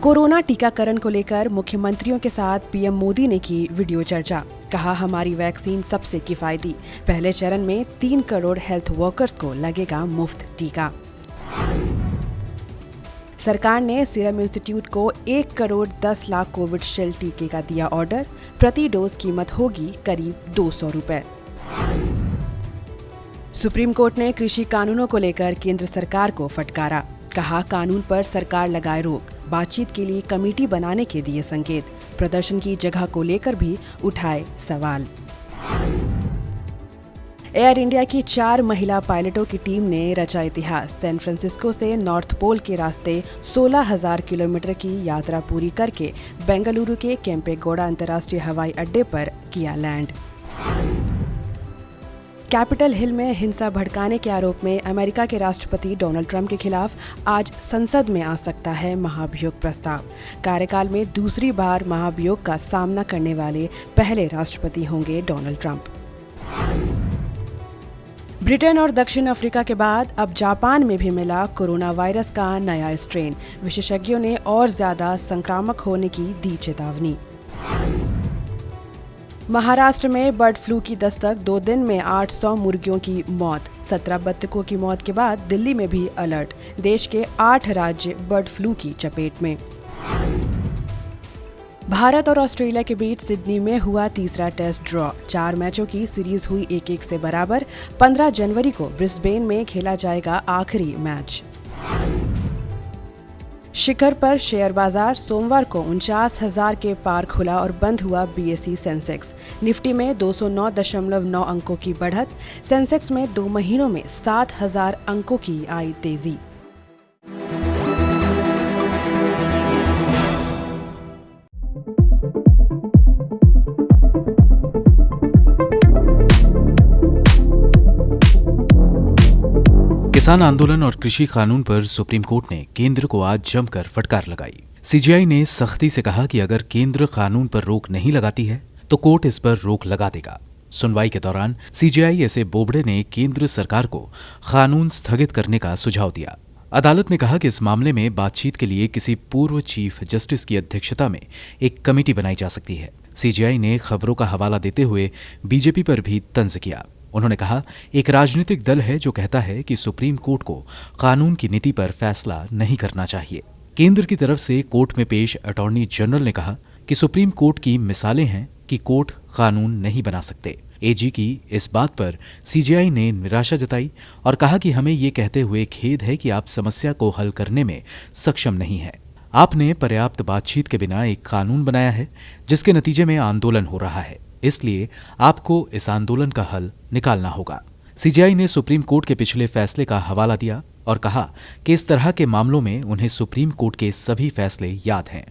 Corona टीकाकरण को लेकर मुख्यमंत्रियों के साथ पीएम मोदी ने की वीडियो चर्चा। कहा, हमारी वैक्सीन सबसे किफायती। पहले चरण में 3 करोड़ हेल्थ वर्कर्स को लगेगा मुफ्त टीका। सरकार ने सीरम इंस्टीट्यूट को 1 करोड़ 10 लाख कोविशील्ड टीके का दिया ऑर्डर। प्रति डोज कीमत होगी करीब 200 रुपए। सुप्रीम कोर्ट ने कृषि कानूनों को लेकर केंद्र सरकार को फटकारा। कहा, कानून पर सरकार लगाए रोक। बातचीत के लिए कमेटी बनाने के दिए संकेत। प्रदर्शन की जगह को लेकर भी उठाए सवाल। एयर इंडिया की 4 महिला पायलटों की टीम ने रचा इतिहास। सैन फ्रांसिस्को से नॉर्थ पोल के रास्ते 16,000 किलोमीटर की यात्रा पूरी करके बेंगलुरु के केम्पेगौड़ा अंतर्राष्ट्रीय हवाई अड्डे पर किया लैंड। कैपिटल हिल में हिंसा भड़काने के आरोप में अमेरिका के राष्ट्रपति डोनाल्ड ट्रंप के खिलाफ आज संसद में आ सकता है महाभियोग प्रस्ताव। कार्यकाल में दूसरी बार महाभियोग का सामना करने वाले पहले राष्ट्रपति होंगे डोनाल्ड ट्रंप। ब्रिटेन और दक्षिण अफ्रीका के बाद अब जापान में भी मिला कोरोना वायरस का नया स्ट्रेन। विशेषज्ञों ने और ज्यादा संक्रामक होने की दी चेतावनी। महाराष्ट्र में बर्ड फ्लू की दस्तक, 2 दिन में 800 मुर्गियों की मौत। 17 बत्तखों की मौत के बाद दिल्ली में भी अलर्ट। देश के 8 राज्य बर्ड फ्लू की चपेट में। भारत और ऑस्ट्रेलिया के बीच सिडनी में हुआ तीसरा टेस्ट ड्रॉ। 4 मैचों की सीरीज हुई 1-1 से बराबर। 15 जनवरी को ब्रिस्बेन में खेला जाएगा आखिरी मैच। शिखर पर शेयर बाजार, सोमवार को 49,000 के पार खुला और बंद हुआ बीएसई सेंसेक्स। निफ्टी में 209.9 अंकों की बढ़त। सेंसेक्स में 2 महीनों में 7,000 अंकों की आई तेजी। किसान आंदोलन और कृषि कानून पर सुप्रीम कोर्ट ने केंद्र को आज जमकर फटकार लगाई। सीजेआई ने सख्ती से कहा कि अगर केंद्र कानून पर रोक नहीं लगाती है तो कोर्ट इस पर रोक लगा देगा। सुनवाई के दौरान सीजेआई एस.ए. बोबड़े ने केंद्र सरकार को कानून स्थगित करने का सुझाव दिया। अदालत ने कहा कि इस मामले में बातचीत के लिए किसी पूर्व चीफ जस्टिस की अध्यक्षता में एक कमेटी बनाई जा सकती है। सीजेआई ने खबरों का हवाला देते हुए बीजेपी पर भी तंज किया। उन्होंने कहा, एक राजनीतिक दल है जो कहता है कि सुप्रीम कोर्ट को कानून की नीति पर फैसला नहीं करना चाहिए। केंद्र की तरफ से कोर्ट में पेश अटॉर्नी जनरल ने कहा कि सुप्रीम कोर्ट की मिसालें हैं कि कोर्ट कानून नहीं बना सकते। एजी की इस बात पर सीजेआई ने निराशा जताई और कहा कि हमें ये कहते हुए खेद है कि आप समस्या को हल करने में सक्षम नहीं हैं। आपने पर्याप्त बातचीत के बिना एक कानून बनाया है जिसके नतीजे में आंदोलन हो रहा है, इसलिए आपको इस आंदोलन का हल निकालना होगा। सीजेआई ने सुप्रीम कोर्ट के पिछले फैसले का हवाला दिया और कहा कि इस तरह के मामलों में उन्हें सुप्रीम कोर्ट के सभी फैसले याद हैं।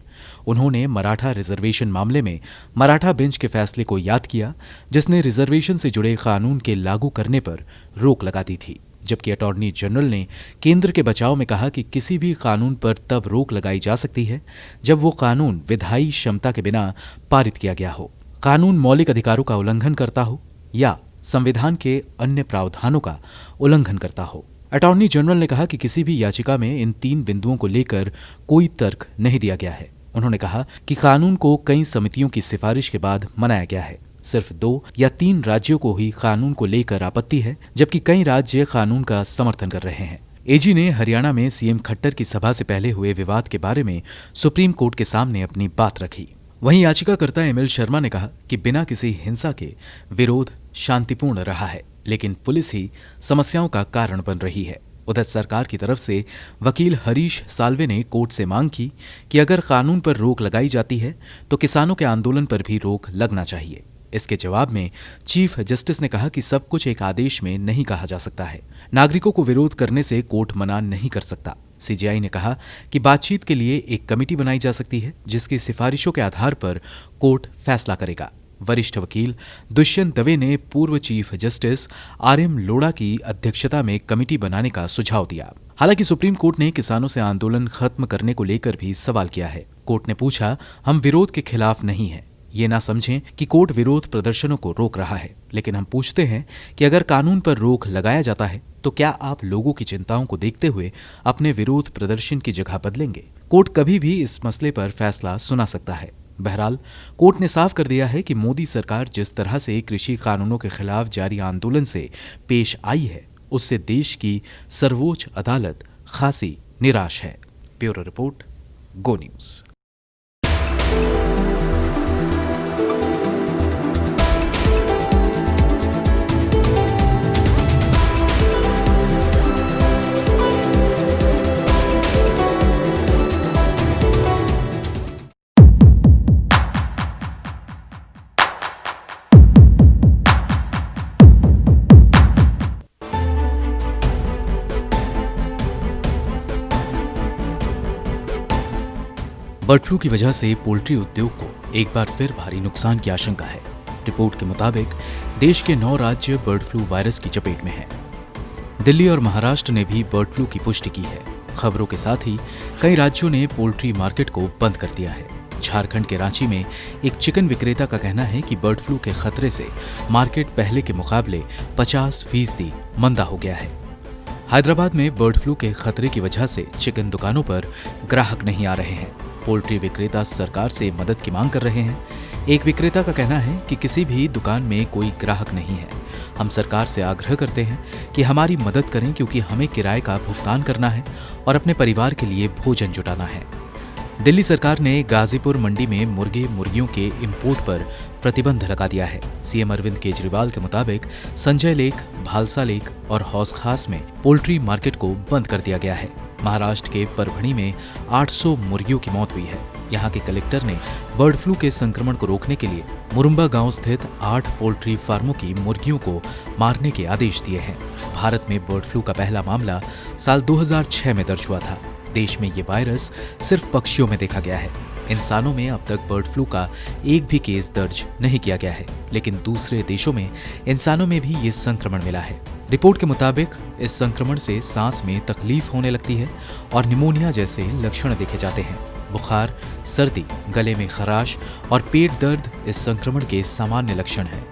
उन्होंने मराठा रिजर्वेशन मामले में मराठा बेंच के फैसले को याद किया, जिसने रिजर्वेशन से जुड़े कानून के लागू करने पर रोक लगा दी थी। जबकि अटॉर्नी जनरल ने केंद्र के बचाव में कहा कि किसी भी कानून पर तब रोक लगाई जा सकती है जब वो कानून विधायी क्षमता के बिना पारित किया गया हो, कानून मौलिक अधिकारों का उल्लंघन करता हो या संविधान के अन्य प्रावधानों का उल्लंघन करता हो। अटॉर्नी जनरल ने कहा कि किसी भी याचिका में इन 3 बिंदुओं को लेकर कोई तर्क नहीं दिया गया है। उन्होंने कहा कि कानून को कई समितियों की सिफारिश के बाद बनाया गया है। सिर्फ 2 या 3 राज्यों को ही कानून को लेकर आपत्ति है, जबकि कई राज्य कानून का समर्थन कर रहे हैं। एजी ने हरियाणा में सीएम खट्टर की सभा से पहले हुए विवाद के बारे में सुप्रीम कोर्ट के सामने अपनी बात रखी। वहीं याचिकाकर्ता एमएल शर्मा ने कहा कि बिना किसी हिंसा के विरोध शांतिपूर्ण रहा है, लेकिन पुलिस ही समस्याओं का कारण बन रही है। उधर सरकार की तरफ से वकील हरीश साल्वे ने कोर्ट से मांग की कि अगर कानून पर रोक लगाई जाती है तो किसानों के आंदोलन पर भी रोक लगना चाहिए। इसके जवाब में चीफ जस्टिस ने कहा कि सब कुछ एक आदेश में नहीं कहा जा सकता है। नागरिकों को विरोध करने से कोर्ट मना नहीं कर सकता। सीजेआई ने कहा कि बातचीत के लिए एक कमेटी बनाई जा सकती है जिसकी सिफारिशों के आधार पर कोर्ट फैसला करेगा। वरिष्ठ वकील दुष्यंत दवे ने पूर्व चीफ जस्टिस आरएम लोढ़ा की अध्यक्षता में कमेटी बनाने का सुझाव दिया। हालांकि सुप्रीम कोर्ट ने किसानों से आंदोलन खत्म करने को लेकर भी सवाल किया है। कोर्ट ने पूछा, हम विरोध के खिलाफ नहीं हैं, ये ना समझें कि कोर्ट विरोध प्रदर्शनों को रोक रहा है, लेकिन हम पूछते हैं कि अगर कानून पर रोक लगाया जाता है तो क्या आप लोगों की चिंताओं को देखते हुए अपने विरोध प्रदर्शन की जगह बदलेंगे? कोर्ट कभी भी इस मसले पर फैसला सुना सकता है। बहरहाल कोर्ट ने साफ कर दिया है कि मोदी सरकार जिस तरह से कृषि कानूनों के खिलाफ जारी आंदोलन से पेश आई है, उससे देश की सर्वोच्च अदालत खासी निराश है। ब्यूरो रिपोर्ट, गो न्यूज। बर्ड फ्लू की वजह से पोल्ट्री उद्योग को एक बार फिर भारी नुकसान की आशंका है। रिपोर्ट के मुताबिक देश के 9 राज्य बर्ड फ्लू वायरस की चपेट में हैं। दिल्ली और महाराष्ट्र ने भी बर्ड फ्लू की पुष्टि की है। खबरों के साथ ही कई राज्यों ने पोल्ट्री मार्केट को बंद कर दिया है। झारखंड के रांची में एक चिकन विक्रेता का कहना है कि बर्ड फ्लू के खतरे से मार्केट पहले के मुकाबले 50% मंदा हो गया है। हैदराबाद में बर्ड फ्लू के खतरे की वजह से चिकन दुकानों पर ग्राहक नहीं आ रहे हैं। पोल्ट्री विक्रेता सरकार से मदद की मांग कर रहे हैं। एक विक्रेता का कहना है कि किसी भी दुकान में कोई ग्राहक नहीं है। हम सरकार से आग्रह करते हैं कि हमारी मदद करें, क्योंकि हमें किराए का भुगतान करना है और अपने परिवार के लिए भोजन जुटाना है। दिल्ली सरकार ने गाजीपुर मंडी में मुर्गे मुर्गियों के इंपोर्ट पर प्रतिबंध लगा दिया है। सीएम अरविंद केजरीवाल के मुताबिक संजय लेक, भालसा लेक और हौस खास में पोल्ट्री मार्केट को बंद कर दिया गया है। महाराष्ट्र के परभणी में 800 मुर्गियों की मौत हुई है। यहाँ के कलेक्टर ने बर्ड फ्लू के संक्रमण को रोकने के लिए मुरुम्बा गांव स्थित 8 पोल्ट्री फार्मों की मुर्गियों को मारने के आदेश दिए हैं। भारत में बर्ड फ्लू का पहला मामला साल 2006 में दर्ज हुआ था। देश में ये वायरस सिर्फ पक्षियों में देखा गया है। इंसानों में अब तक बर्ड फ्लू का एक भी केस दर्ज नहीं किया गया है, लेकिन दूसरे देशों में इंसानों में भी ये संक्रमण मिला है। रिपोर्ट के मुताबिक इस संक्रमण से सांस में तकलीफ होने लगती है और निमोनिया जैसे लक्षण देखे जाते हैं। बुखार, सर्दी, गले में खराश और पेट दर्द इस संक्रमण के सामान्य लक्षण हैं।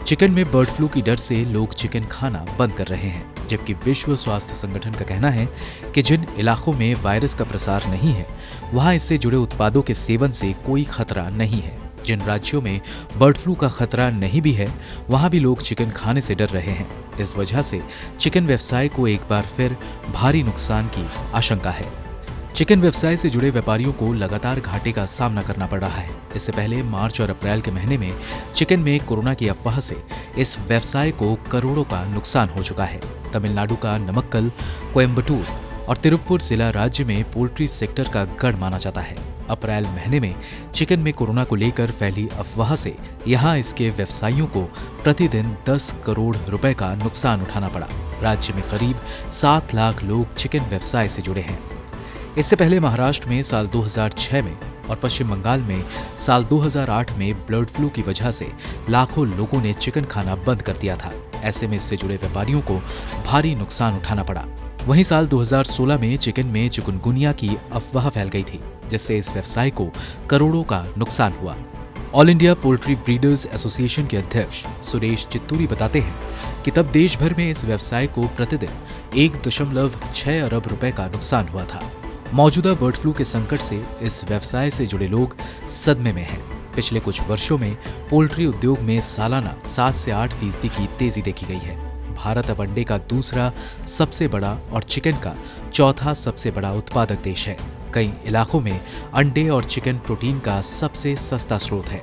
चिकन में बर्ड फ्लू की डर से लोग चिकन खाना बंद कर रहे हैं, जबकि विश्व स्वास्थ्य संगठन का कहना है कि जिन इलाकों में वायरस का प्रसार नहीं है, वहां इससे जुड़े उत्पादों के सेवन से कोई खतरा नहीं है। जिन राज्यों में बर्ड फ्लू का खतरा नहीं भी है, वहां भी लोग चिकन खाने से डर रहे हैं। इस वजह से चिकन व्यवसाय को एक बार फिर भारी नुकसान की आशंका है। चिकन व्यवसाय से जुड़े व्यापारियों को लगातार घाटे का सामना करना पड़ रहा है। इससे पहले मार्च और अप्रैल के महीने में चिकन में कोरोना की अफवाह से इस व्यवसाय को करोड़ों का नुकसान हो चुका है। तमिलनाडु का नमक्कल, कोयम्बटूर और तिरुप्पुर जिला राज्य में पोल्ट्री सेक्टर का गढ़ माना जाता है। अप्रैल महीने में चिकन में कोरोना को लेकर फैली अफवाह से यहाँ इसके व्यवसायियों को प्रतिदिन 10 करोड़ रुपए का नुकसान उठाना पड़ा। राज्य में करीब 7 लाख लोग चिकन व्यवसाय से जुड़े हैं। इससे पहले महाराष्ट्र में साल 2006 में और पश्चिम बंगाल में साल 2008 में बर्ड फ्लू की वजह से लाखों लोगों ने चिकन खाना बंद कर दिया था। ऐसे में इससे जुड़े व्यापारियों को भारी नुकसान उठाना पड़ा। वहीं साल 2016 में चिकन में चिकुनगुनिया की अफवाह फैल गई थी, जिससे इस व्यवसाय को करोड़ों का नुकसान हुआ। All India poultry breeders association के अध्यक्ष सुरेश चित्तूरी बताते हैं कि तब देश भर में इस व्यवसाय को प्रतिदिन 1.6 अरब रुपए का नुकसान हुआ था। मौजूदा बर्ड फ्लू के संकट से इस व्यवसाय से जुड़े लोग सदमे में हैं। पिछले कुछ वर्षों में पोल्ट्री उद्योग में सालाना 7 से 8% की तेजी देखी गई है। भारत अब अंडे का दूसरा सबसे बड़ा और चिकन का चौथा सबसे बड़ा उत्पादक देश है। कई इलाकों में अंडे और चिकन प्रोटीन का सबसे सस्ता स्रोत है।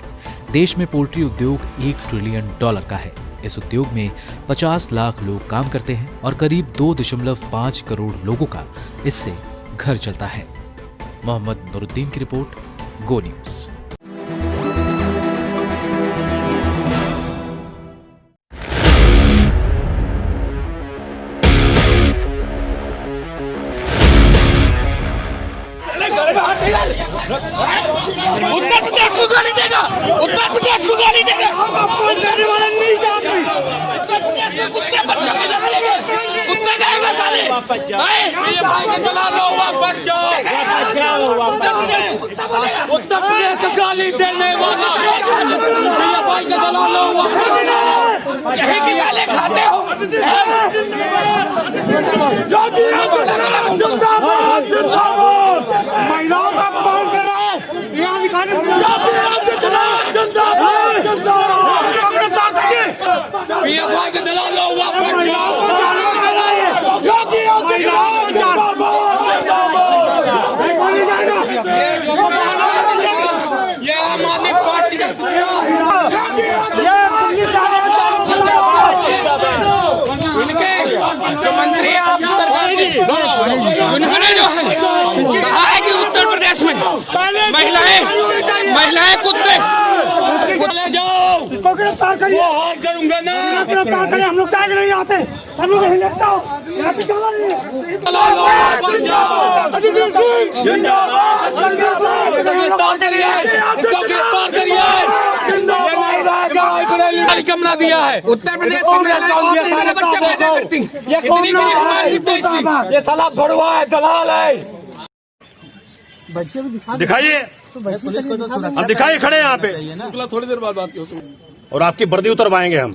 देश में पोल्ट्री उद्योग $1 ट्रिलियन का है। इस उद्योग में 50 लाख लोग काम करते हैं और करीब 2.5 करोड़ लोगों का इससे घर चलता है। मोहम्मद नूरुद्दीन की रिपोर्ट, गो न्यूज। उत्तर प्रदेश को गाली देगा, उत्तर प्रदेश को गाली देगा। हम आपको करने वाले नहीं जानते। उत्तर प्रदेश में कुत्ते बच्चे के जाएंगे, कुत्ते जाएंगे साले। ये भाई के चला लो, वापस जाओ, वापस जाओ, वापस। उत्तर प्रदेश को गाली देने वाला ये भाई के चला लो, वापस जाओ। यही की गाली खाते हो। जिंदाबाद, जिंदाबाद, जिंदाबाद। महिला PFI के दलाल लोग ये आम आदमी पार्टी का इनके जो मंत्री आप सरकार के उन्होंने जो है कहा है कि उत्तर प्रदेश में महिलाएं कुत्ते ले जाओ, इसको गिरफ्तार करिए। वो हाल करूंगा ना, गिरफ्तार करिए। हम लोग जाएंगे नहीं आते, हम लोग नहीं लेते हो, यहाँ से चला नहीं कमला दिया है उत्तर प्रदेश सारे बच्चे पैदा करती ये साला भड़वा है, दलाल है। दिखाइए, हम दिखाइए खड़े यहाँ पे। थोड़ी देर बाद बात और आपकी वर्दी उतरवाएंगे हम,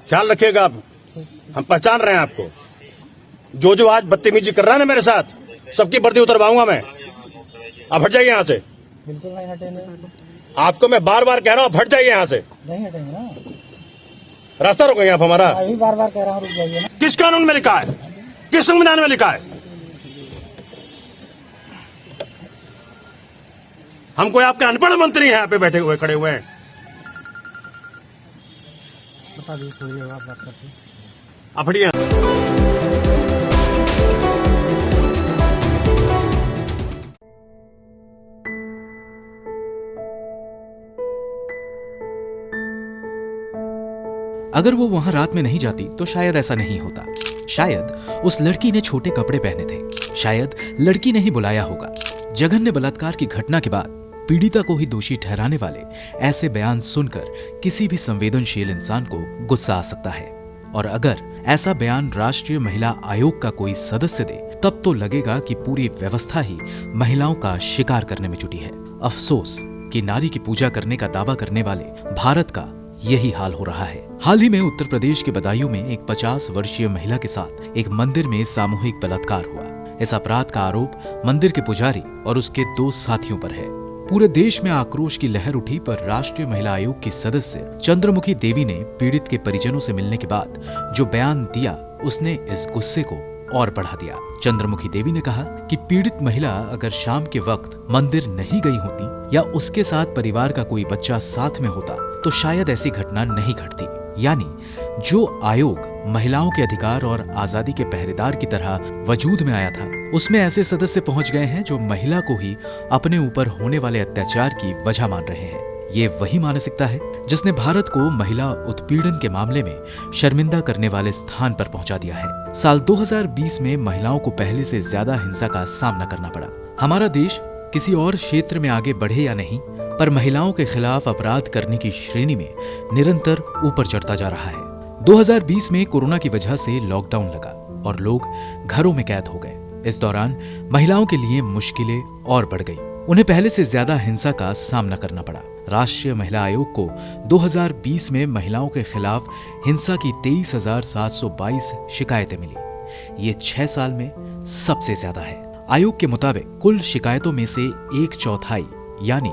ख्याल रखिएगा आप, हम पहचान रहे हैं आपको। जो आज बदतमीजी कर रहा है ना मेरे साथ, सबकी वर्दी उतरवाऊंगा मैं। आप हट जाइए यहाँ से। बिल्कुल नहीं हटेंगे। आपको मैं बार बार कह रहा हूँ, आप हट जाइए यहाँ से। नहीं हटेंगे ना, रास्ता रोकेंगे आप हमारा। अभी बार बार कह रहा हूँ रुक जाइए ना। किस कानून में लिखा है, किस संविधान में लिखा है? हम कोई आपके अनपढ़ मंत्री हैं यहाँ पे बैठे हुए, खड़े हुए हैं। बता दीजिए, थोड़ी देर बाद बात करते हैं। आप हटिए। अगर वो वहां रात में नहीं जाती तो शायद ऐसा नहीं होता। शायद उस लड़की ने छोटे कपड़े पहने थे, शायद लड़की ने ही बुलाया होगा। जघन्य बलात्कार की घटना के बाद पीड़िता को ही दोषी ठहराने वाले ऐसे बयान सुनकर किसी भी संवेदनशील इंसान को गुस्सा आ सकता है। और अगर ऐसा बयान राष्ट्रीय महिला आयोग का कोई सदस्य दे तब तो लगेगा कि पूरी व्यवस्था ही महिलाओं का शिकार करने में जुटी है। अफसोस कि नारी की पूजा करने का दावा करने वाले भारत का यही हाल हो रहा है। हाल ही में उत्तर प्रदेश के बदायूं में एक 50 वर्षीय महिला के साथ एक मंदिर में सामूहिक बलात्कार हुआ। इस अपराध का आरोप मंदिर के पुजारी और उसके 2 साथियों पर है। पूरे देश में आक्रोश की लहर उठी, पर राष्ट्रीय महिला आयोग की सदस्य चंद्रमुखी देवी ने पीड़ित के परिजनों से मिलने के बाद जो बयान दिया उसने इस गुस्से को और बढ़ा दिया। चंद्रमुखी देवी ने कहा कि पीड़ित महिला अगर शाम के वक्त मंदिर नहीं गई होती या उसके साथ परिवार का कोई बच्चा साथ में होता तो शायद ऐसी घटना नहीं घटती। यानी जो आयोग महिलाओं के अधिकार और आजादी के पहरेदार की तरह वजूद में आया था, उसमें ऐसे सदस्य पहुंच गए हैं जो महिला को ही अपने ऊपर होने वाले अत्याचार की वजह मान रहे हैं। ये वही मानसिकता है जिसने भारत को महिला उत्पीड़न के मामले में शर्मिंदा करने वाले स्थान पर पहुंचा दिया है। साल 2020 में महिलाओं को पहले से ज्यादा हिंसा का सामना करना पड़ा। हमारा देश किसी और क्षेत्र में आगे बढ़े या नहीं, पर महिलाओं के खिलाफ अपराध करने की श्रेणी में निरंतर ऊपर चढ़ता जा रहा है। 2020 में कोरोना की वजह से लॉकडाउन लगा और लोग घरों में कैद हो गए। इस दौरान महिलाओं के लिए मुश्किलें और बढ़ गई। उन्हें पहले से ज्यादा हिंसा का सामना करना पड़ा। राष्ट्रीय महिला आयोग को 2020 में महिलाओं के खिलाफ हिंसा की 23,722 शिकायतें मिली। ये 6 साल में सबसे ज्यादा है। आयोग के मुताबिक कुल शिकायतों में से 1/4 यानी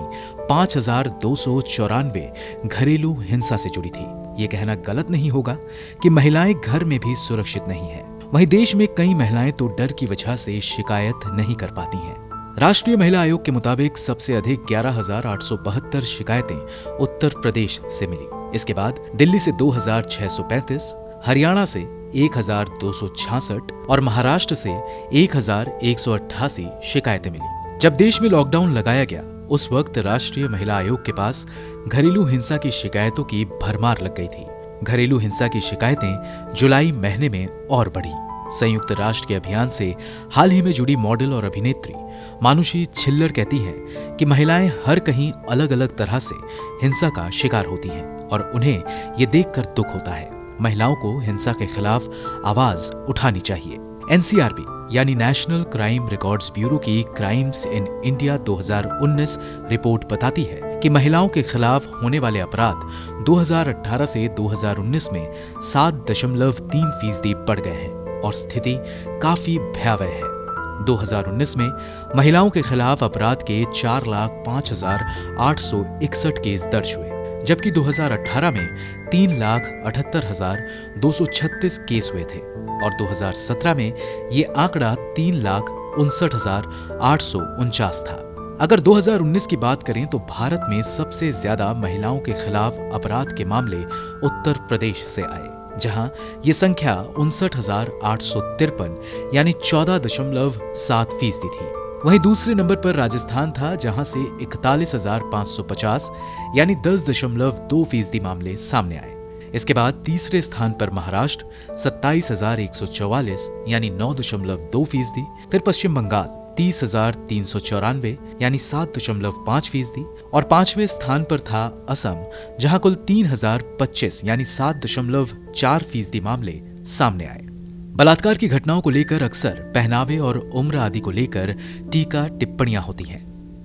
5,294 घरेलू हिंसा से जुड़ी थी। ये कहना गलत नहीं होगा कि महिलाएं घर में भी सुरक्षित नहीं हैं। वहीं देश में कई महिलाएं तो डर की वजह से शिकायत नहीं कर पाती हैं। राष्ट्रीय महिला आयोग के मुताबिक सबसे अधिक 11,872 शिकायतें उत्तर प्रदेश से मिली। इसके बाद दिल्ली से 2,635, हरियाणा से 1,266 और महाराष्ट्र से 1,188 शिकायतें मिली। जब देश में लॉकडाउन लगाया गया उस वक्त राष्ट्रीय महिला आयोग के पास घरेलू हिंसा की शिकायतों की भरमार लग गई थी। घरेलू हिंसा की शिकायतें जुलाई महीने में और बढ़ी। संयुक्त राष्ट्र के अभियान से हाल ही में जुड़ी मॉडल और अभिनेत्री मानुषी छिल्लर कहती हैं कि महिलाएं हर कहीं अलग अलग तरह से हिंसा का शिकार होती हैं और उन्हें ये देखकर दुख होता है। महिलाओं को हिंसा के खिलाफ आवाज उठानी चाहिए। एनसीआरबी यानी नेशनल क्राइम रिकॉर्ड्स ब्यूरो की क्राइम्स इन इंडिया 2019 रिपोर्ट बताती है कि महिलाओं के खिलाफ होने वाले अपराध 2018 से 2019 में 7.3% बढ़ गए हैं और स्थिति काफी भयावह है। 2019 में महिलाओं के खिलाफ अपराध के 4,05,861 केस दर्ज हुए। जबकि 2018 में 3,78,236 केस हुए थे और 2017 में ये आंकड़ा 3,59,849 था। अगर 2019 की बात करें तो भारत में सबसे ज्यादा महिलाओं के खिलाफ अपराध के मामले उत्तर प्रदेश से आए, जहां ये संख्या 59,853 यानी 14.7% थी। वहीं दूसरे नंबर पर राजस्थान था, जहां से 41,550 यानी 10.2% मामले सामने आए। इसके बाद तीसरे स्थान पर महाराष्ट्र 27,144 यानी 9.2%, फिर पश्चिम बंगाल 30,394 यानी 7.5% और पांचवें स्थान पर था असम, जहां कुल 3,025 यानी 7.4% मामले सामने आए। बलात्कार की घटनाओं को लेकर अक्सर पहनावे और उम्र आदि को लेकर टीका टिप्पणियां होती हैं,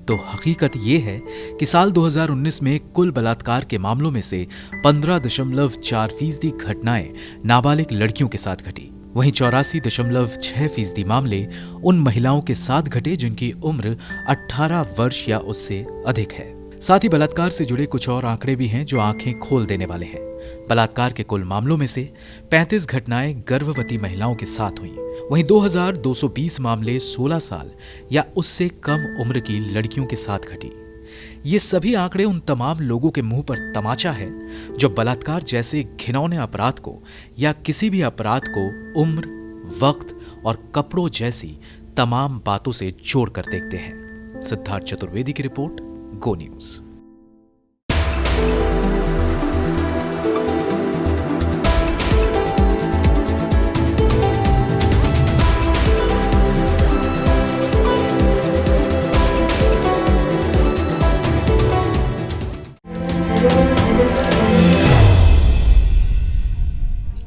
तो हकीकत ये है कि साल 2019 में कुल बलात्कार के मामलों में से 15.4% घटनाएं नाबालिग लड़कियों के साथ घटी। वहीं 84.6% मामले उन महिलाओं के साथ घटे जिनकी उम्र 18 वर्ष या उससे अधिक है। साथ ही बलात्कार से जुड़े कुछ और आंकड़े भी हैं जो आंखें खोल देने वाले हैं। बलात्कार के कुल मामलों में से 35 घटनाएं गर्भवती महिलाओं के साथ हुई, वहीं 2,220 मामले 16 साल या उससे कम उम्र की लड़कियों के साथ घटी। ये सभी आंकड़े उन तमाम लोगों के मुंह पर तमाचा है जो बलात्कार जैसे घिनौने अपराध को या किसी भी अपराध को उम्र, वक्त और कपड़ों जैसी तमाम बातों से जोड़कर देखते हैं। सिद्धार्थ चतुर्वेदी की report, go news.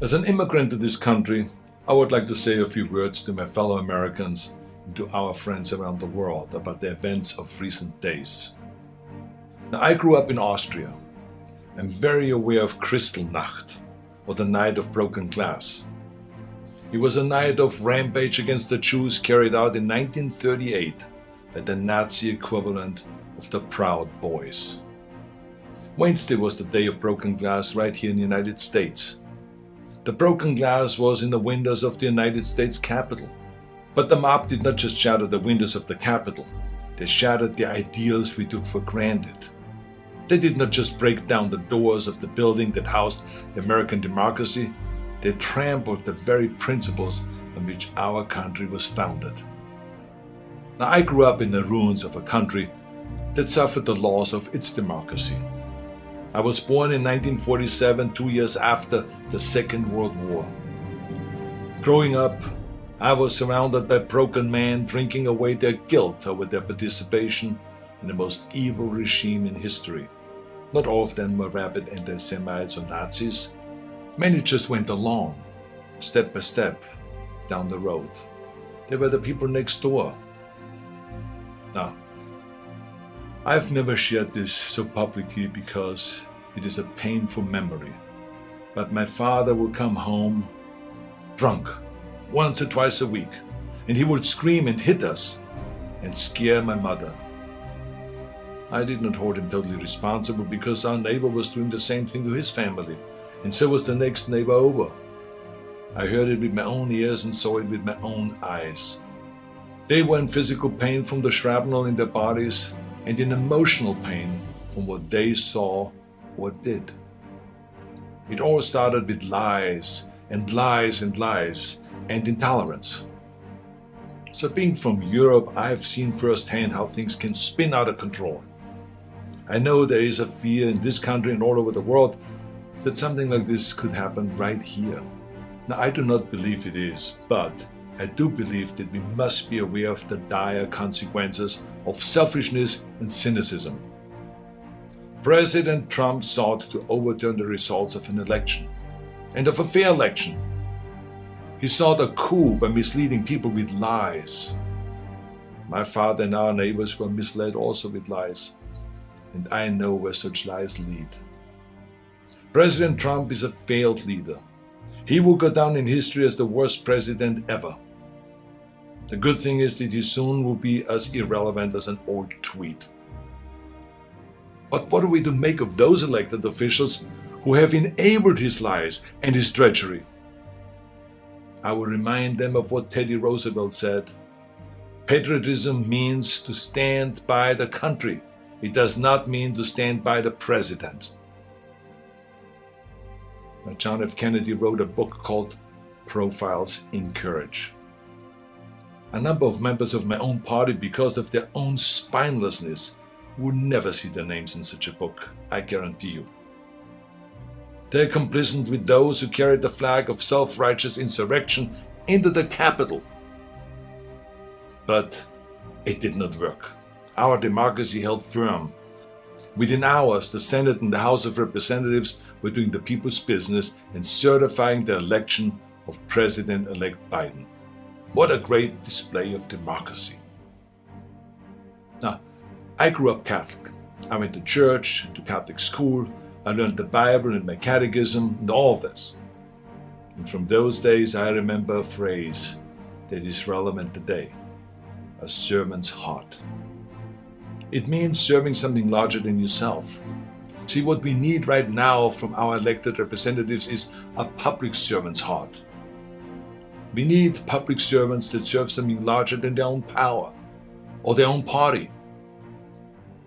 As an immigrant to this country, I would like to say a few words to my fellow Americans and to our friends around the world about the events of recent days. Now, I grew up in Austria. I'm very aware of Kristallnacht, or the Night of Broken Glass. It was a night of rampage against the Jews carried out in 1938 by the Nazi equivalent of the Proud Boys. Wednesday was the day of broken glass right here in the United States. The broken glass was in the windows of the United States Capitol. But the mob did not just shatter the windows of the Capitol, they shattered the ideals we took for granted. They did not just break down the doors of the building that housed the American democracy, they trampled the very principles on which our country was founded. Now, I grew up in the ruins of a country that suffered the loss of its democracy. I was born in 1947, 2 years after the Second World War. Growing up, I was surrounded by broken men drinking away their guilt over their participation in the most evil regime in history. Not all of them were rabid anti-Semites or Nazis. Many just went along, step by step, down the road. They were the people next door. Now, I've never shared this so publicly because it is a painful memory. But my father would come home drunk once or twice a week, and he would scream and hit us and scare my mother. I did not hold him totally responsible because our neighbor was doing the same thing to his family, and so was the next neighbor over. I heard it with my own ears and saw it with my own eyes. They were in physical pain from the shrapnel in their bodies and in emotional pain from what they saw or did. It all started with lies and lies and lies and intolerance. So being from Europe, I've seen firsthand how things can spin out of control. I know there is a fear in this country and all over the world that something like this could happen right here. Now, I do not believe it is, but I do believe that we must be aware of the dire consequences of selfishness and cynicism. President Trump sought to overturn the results of an election, and of a fair election. He sought a coup by misleading people with lies. My father and our neighbors were misled also with lies, and I know where such lies lead. President Trump is a failed leader. He will go down in history as the worst president ever. The good thing is that he soon will be as irrelevant as an old tweet. But what are we to make of those elected officials who have enabled his lies and his treachery? I will remind them of what Teddy Roosevelt said. Patriotism means to stand by the country. It does not mean to stand by the president. Now, John F. Kennedy wrote a book called Profiles in Courage. A number of members of my own party, because of their own spinelessness, would never see their names in such a book, I guarantee you. They're complicit with those who carried the flag of self-righteous insurrection into the Capitol. But it did not work. Our democracy held firm. Within hours, the Senate and the House of Representatives were doing the people's business and certifying the election of President-elect Biden. What a great display of democracy. Now, I grew up Catholic. I went to church, to Catholic school. I learned the Bible and my catechism and all of this. And from those days, I remember a phrase that is relevant today: a servant's heart. It means serving something larger than yourself. See, what we need right now from our elected representatives is a public servant's heart. We need public servants that serve something larger than their own power or their own party.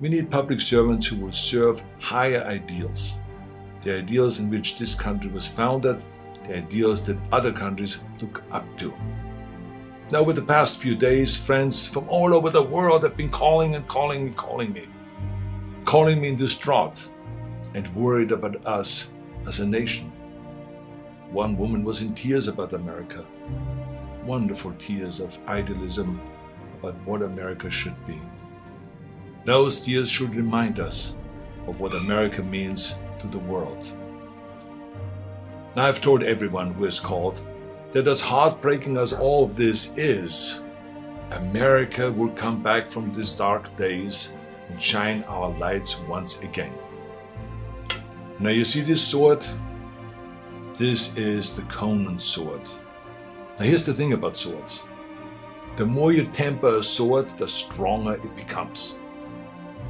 We need public servants who will serve higher ideals, the ideals in which this country was founded, the ideals that other countries look up to. Now, over the past few days, friends from all over the world have been calling me distraught and worried about us as a nation. One woman was in tears about America, wonderful tears of idealism about what America should be. Those tears should remind us of what America means to the world. Now, I've told everyone who has called that as heartbreaking as all of this is, America will come back from these dark days and shine our lights once again. Now, you see this sword? This is the Conan sword. Now, here's the thing about swords. The more you temper a sword, the stronger it becomes.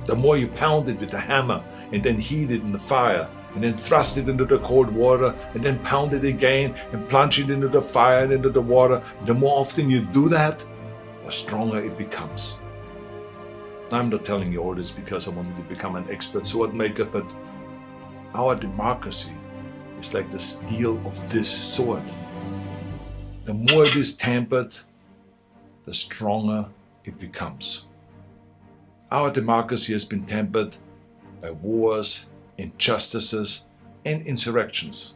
The more you pound it with a hammer and then heat it in the fire and then thrust it into the cold water and then pound it again and plunge it into the fire and into the water, the more often you do that, the stronger it becomes. I'm not telling you all this because I wanted to become an expert sword maker, but our democracy is like the steel of this sword. The more it is tempered, the stronger it becomes. Our democracy has been tempered by wars, injustices, and insurrections.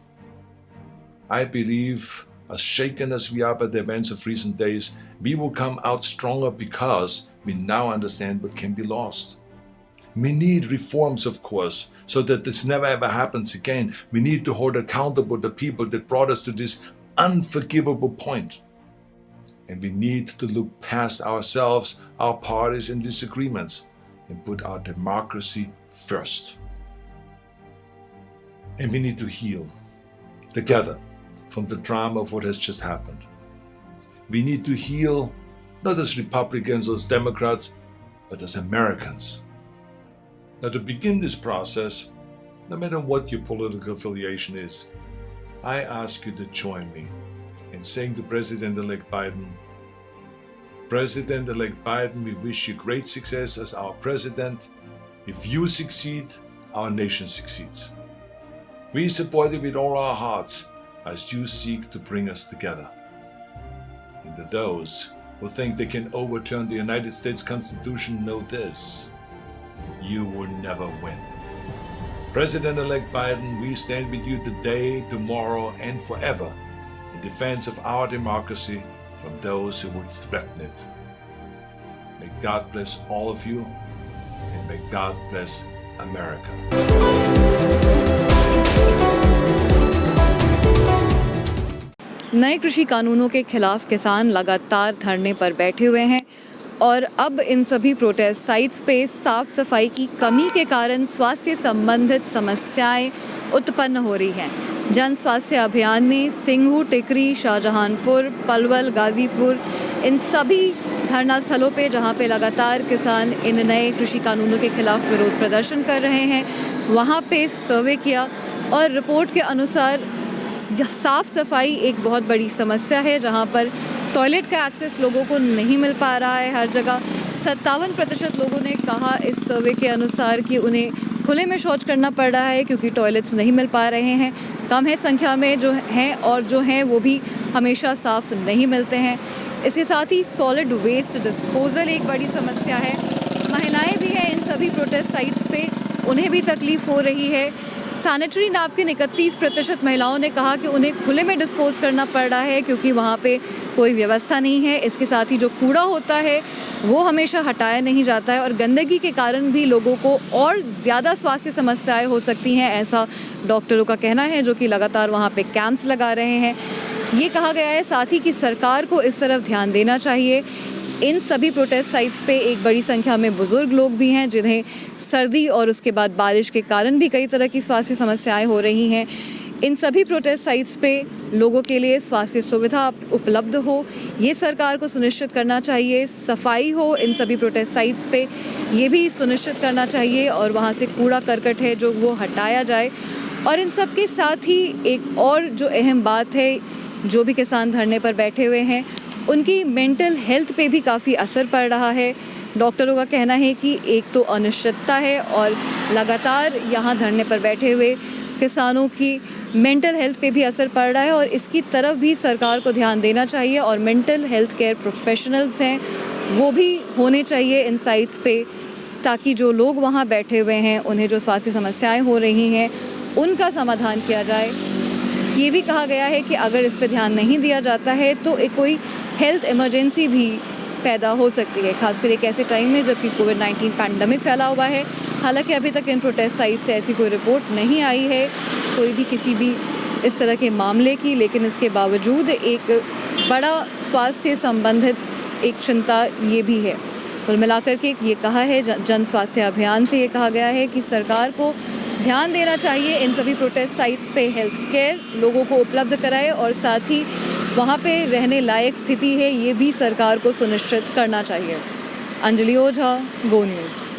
I believe, as shaken as we are by the events of recent days, we will come out stronger because we now understand what can be lost. We need reforms, of course, so that this never ever happens again. We need to hold accountable the people that brought us to this unforgivable point. And we need to look past ourselves, our parties, and disagreements, and put our democracy first. And we need to heal together from the drama of what has just happened. We need to heal not as Republicans or as Democrats, but as Americans. Now, to begin this process, no matter what your political affiliation is, I ask you to join me in saying to President-elect Biden, President-elect Biden, we wish you great success as our president. If you succeed, our nation succeeds. We support you with all our hearts as you seek to bring us together. And to those who think they can overturn the United States Constitution, know this: you will never win. President-elect Biden, we stand with you today, tomorrow, and forever in defense of our democracy from those who would threaten it. May God bless all of you, and may God bless America. नए कृषि कानूनों के खिलाफ किसान लगातार धरने पर बैठे हुए हैं और अब इन सभी प्रोटेस्ट साइट्स पे साफ सफाई की कमी के कारण स्वास्थ्य संबंधित समस्याएं उत्पन्न हो रही हैं। जन स्वास्थ्य अभियान ने सिंघू, टिकरी, शाहजहानपुर, पलवल, गाजीपुर इन सभी धरना स्थलों पे, जहाँ पे लगातार किसान इन नए कृषि कानूनों के खिलाफ विरोध प्रदर्शन कर रहे हैं, वहाँ पे सर्वे किया और रिपोर्ट के अनुसार साफ़ सफाई एक बहुत बड़ी समस्या है, जहाँ पर टॉयलेट का एक्सेस लोगों को नहीं मिल पा रहा है हर जगह। 57% लोगों ने कहा इस सर्वे के अनुसार कि उन्हें खुले में शौच करना पड़ रहा है क्योंकि टॉयलेट्स नहीं मिल पा रहे हैं। कम है संख्या में जो हैं, और जो हैं वो भी हमेशा साफ़ नहीं मिलते हैं। इसके साथ ही सॉलिड वेस्ट डिस्पोजल एक बड़ी समस्या है। महिलाएं भी हैं इन सभी प्रोटेस्ट साइट्स पे, उन्हें भी तकलीफ़ हो रही है। सैनिटरी नैपकिन 31% महिलाओं ने कहा कि उन्हें खुले में डिस्पोज करना पड़ रहा है क्योंकि वहाँ पे कोई व्यवस्था नहीं है। इसके साथ ही जो कूड़ा होता है वो हमेशा हटाया नहीं जाता है और गंदगी के कारण भी लोगों को और ज़्यादा स्वास्थ्य समस्याएं हो सकती हैं, ऐसा डॉक्टरों का कहना है, जो कि लगातार वहाँ पे कैंप्स लगा रहे हैं। ये कहा गया है साथ ही कि सरकार को इस तरफ ध्यान देना चाहिए। इन सभी प्रोटेस्ट साइट्स पे एक बड़ी संख्या में बुज़ुर्ग लोग भी हैं जिन्हें सर्दी और उसके बाद बारिश के कारण भी कई तरह की स्वास्थ्य समस्याएं हो रही हैं। इन सभी प्रोटेस्ट साइट्स पे लोगों के लिए स्वास्थ्य सुविधा उपलब्ध हो, ये सरकार को सुनिश्चित करना चाहिए। सफाई हो इन सभी प्रोटेस्ट साइट्स पे, ये भी सुनिश्चित करना चाहिए और वहाँ से कूड़ा करकट है जो वो हटाया जाए। और इन सब के साथ ही एक और जो अहम बात है, जो भी किसान धरने पर बैठे हुए हैं उनकी मेंटल हेल्थ पे भी काफ़ी असर पड़ रहा है। डॉक्टरों का कहना है कि एक तो अनिश्चितता है और लगातार यहाँ धरने पर बैठे हुए किसानों की मेंटल हेल्थ पे भी असर पड़ रहा है और इसकी तरफ भी सरकार को ध्यान देना चाहिए। और मेंटल हेल्थ केयर प्रोफेशनल्स हैं वो भी होने चाहिए इन साइट्स पे, ताकि जो लोग वहाँ बैठे हुए हैं उन्हें जो स्वास्थ्य समस्याएं हो रही हैं उनका समाधान किया जाए। ये भी कहा गया है कि अगर इस पे ध्यान नहीं दिया जाता है तो एक कोई हेल्थ इमरजेंसी भी पैदा हो सकती है, खासकर एक ऐसे टाइम में जबकि कोविड-19 पैंडमिक फैला हुआ है। हालांकि अभी तक इन प्रोटेस्ट साइट से ऐसी कोई रिपोर्ट नहीं आई है कोई भी किसी भी इस तरह के मामले की, लेकिन इसके बावजूद एक बड़ा स्वास्थ्य संबंधित एक चिंता ये भी है। कुल मिलाकर के ये कहा है जन स्वास्थ्य अभियान से ये कहा गया है कि सरकार को ध्यान देना चाहिए, इन सभी प्रोटेस्ट साइट्स पे हेल्थ केयर लोगों को उपलब्ध कराए और साथ ही वहाँ पे रहने लायक स्थिति है ये भी सरकार को सुनिश्चित करना चाहिए। अंजलि ओझा, गो न्यूज़।